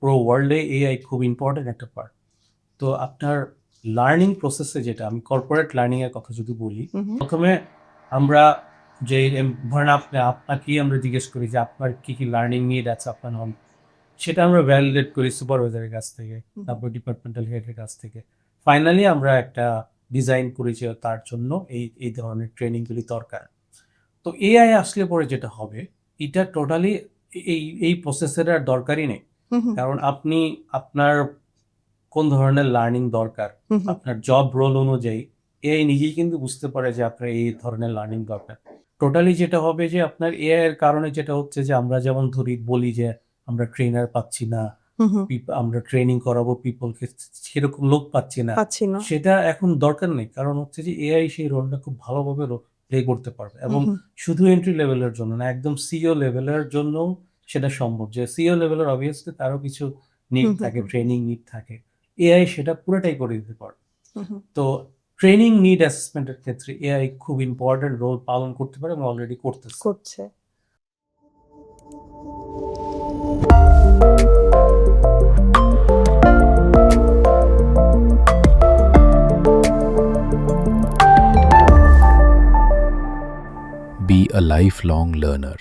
পুরো ওয়ার্ল্ডে এআই খুব ইম্পর্টেন্ট একটা পার্ট। তো আপনার লার্নিং প্রসেসে যেটা আমি কর্পোরেট লার্নিং এর কথা যদি বলি, প্রথমে আমরা যে ধরেন আপনাকেই আমরা জিজ্ঞেস করি যে আপনার কি লার্নিং নিড আছে আপনার হল, সেটা আমরা ভ্যালিডেট করি সুপারভাইজারের কাছ থেকে, তারপর ডিপার্টমেন্টাল হেডের কাছ থেকে। ফাইনালি আমরা একটা ডিজাইন করি যে তার জন্য এই ধরনের ট্রেনিংগুলি দরকার। তো এআই আসলে পরে যেটা হবে, এটা টোটালি এই প্রসেসের আর দরকারই নেই। কারণ আপনি আপনার কোন ধরনের লার্নিং দরকার, আপনার জব রোল অনুযায়ী এআই নিজেই কিন্তু বুঝতে পারে যে আপনার এই ধরনের লার্নিং দরকার। টোটালি যেটা হবে যে আপনার এআই এর কারণে যেটা হচ্ছে যে আমরা যেমন বলি যে আমরা ট্রেনার পাচ্ছি না, আমরা ট্রেনিং করাবো পিপলকে, সেরকম লোক পাচ্ছি না, সেটা এখন দরকার নেই। কারণ হচ্ছে যে এআই সেই রোলটা খুব ভালোভাবে প্লে করতে পারবে, এবং শুধু এন্ট্রি লেভেলের জন্য না, একদম সিইও লেভেলের জন্য সেটা সম্ভব। যে সিইও লেভেলের অবভিয়াসলি তারও কিছু নিড থাকে, ট্রেনিং নিড থাকে, এআই সেটা পুরোটাই করে দিতে পারে। তো ট্রেনিং নিড অ্যাসেসমেন্টের ক্ষেত্রে এআই খুব ইম্পর্টেন্ট রোল পালন করতে পারে এবং অলরেডি করছে। Be a lifelong learner.